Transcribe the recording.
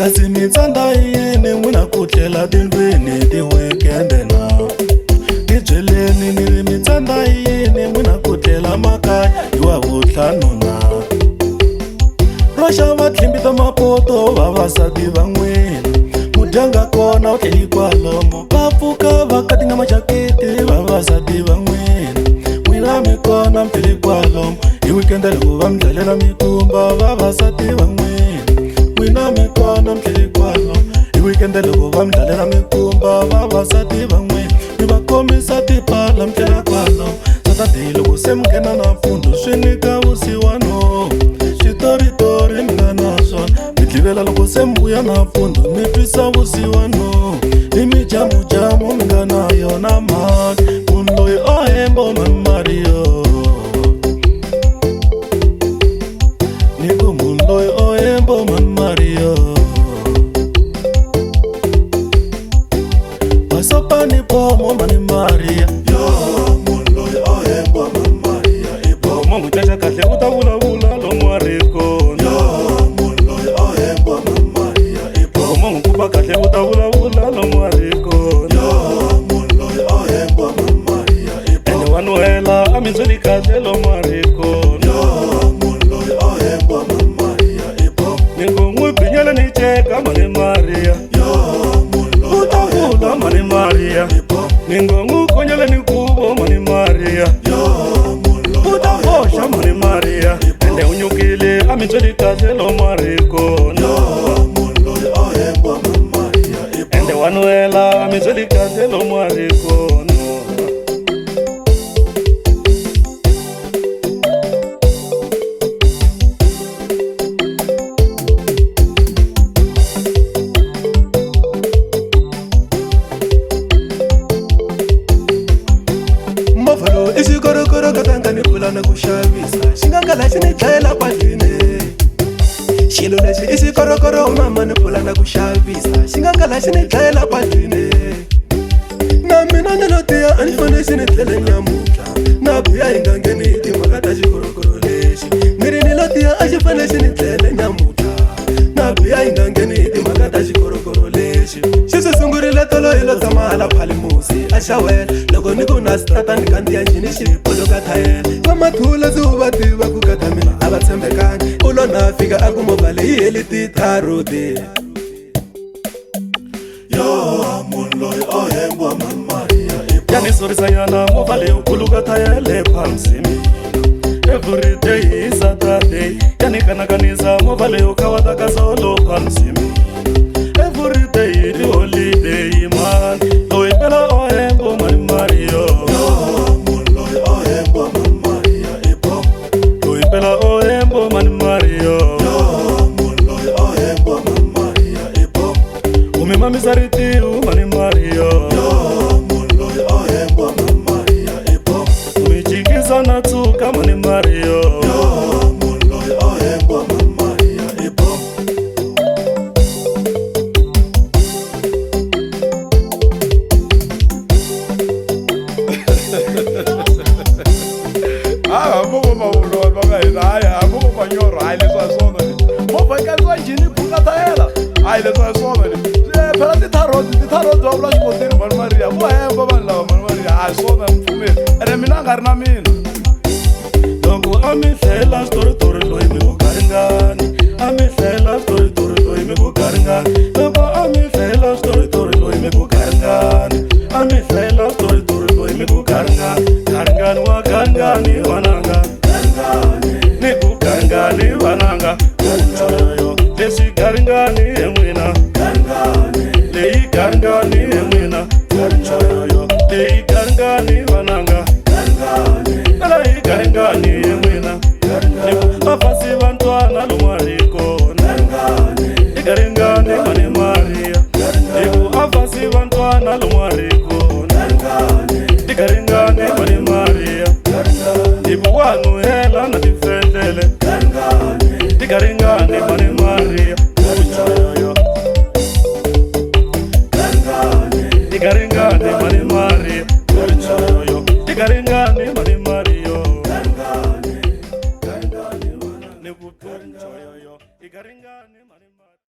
kasi mi tsanda yini n'wina ku tlela tindlwini ti weekend na ni byeleni ni ri mi tsanda yini n'wina ku tlela makaya hi wa vutlhanu na ro xava tlimbi ta mapoto vavasati van'wini mudyanga kona u tlheli kwalomo va pfuka va katinga maxaketi vavasati van'wini n'wina mi kona mi tlheli kwalomo hi weekend loko va mi dlalela mikumba vavasati van'wini n'wina mi kona mi tlheli kwalomo hi weekend loko va mi dlalela mikumba vavasati van'wini mi va khomisa tipala mi tlela kwalomo Saturday loko se mi nghena na mpfundho swi nyika vusiwano switoritori mi nga na swona mi tlivela loko se mi vuya na mpfundho mi twisa vusiwano ni mijamujamu mi nga na yona mhaka munhu loyi o hembo mamariyo ni ku munhu loyi o hembo mamariyo vasopani pomo mani maria munhu loyi o hembo mamariya i pomo n'wi tlexa kahle u ta vulavula lomu a ri kona munhu loyi o hembo mamariya i pomo n'wi kupa kahle u ta vulavula lomu a ri kona munhu loyi o hembo mamariya i pomo ene wa nuhela a mi byeli kahle lomu a ri kona munhu loyi o hembo mamariya i pomo ni ngo n'wi binyela ni cheka mani maria u ta vula mani maria ni ngo n'wi konyela ni kuvo mani maria u ta hoxa mani maria ende u nyukile a mi byeli kahle lomu a ri kona ende wa nuhela a mi byeli kahle lomu a ri kona i xikorokoro ka tanga ni pfula na ku xavisa xi nga ngala xi ni dlayela kwandlwini xilo lexi i xikorokoro mama ni pfula na ku xavisa xi nga ngala xi ni dlayela kwandlwini na mina ni lo tiya a ni fane xi ni tlele nyamutlha na buya hi nga ngheni hi timhaka ta xikorokoro lexi ni ri ni lo tiya a xi fane xi ni tlele nyamutlha na buya hi nga ngheni hi timhaka ta xikorokoro lexi xi swi sungurile tolo hi lo tshama hala phalimusi a xawela loko ni ku na strata ni kandziya njhini xipolo ka thayela va mathula ndzi u va tiva ku kata mina a va tshembekangi u lo na fika a ku movha leyi heli titharodi munhu loyi o hembo mamariya ya ni sorisanyana movha leyi u khuluka thayele phamzimi everyday hi Saturday ya ni kanakanisa movha leyi u khawataka solo phamzimi everyday hi ti-holiday man loyi phela o hembo mani mariyo munhu loyi o hembo mamariya i pom loyi phela o hembo mani mariyo munhu loyi o hembo mamariya i pom umi mamisa ritihu mani mariyo munhu loyi o hembo mamariya i pom umi jikisa na tsuka mani mariyo munhu loyi o hembo mamariya i pom Mova mavulo va nga hina haya mova manyoro hayi leswi a swona ni movha yi kandziwa njhini pfuka thayela hayi leswi a swona ni phela titharodi va vula xikoteni mani maria vo hemba vanhu lava mani maria a swona ni pfumeli ene mina a nga ri na mina loko a mi hlela switoritori loyi mi ku garingani a mi hlela switoritori loyi mi ku garingani loko a mi hlela switoritori loyi mi ku garingani a mi hlela switoritori loyi mi ku garingani garingani wa garingani vananga ni ku garingani vananga leswi garingani he n'wina leyi garingani he n'wina leyi garingani vananga leyi garingani he n'wina vafasi va ntwana lomu a ri kona i garingani mani maria iku vafasi va ntwana lomu a ri kona i garingani mani maria iku wa nuhela na tifendlele i garingani mani maria i garingani mani maria i garingani mani maria i garingani mani maria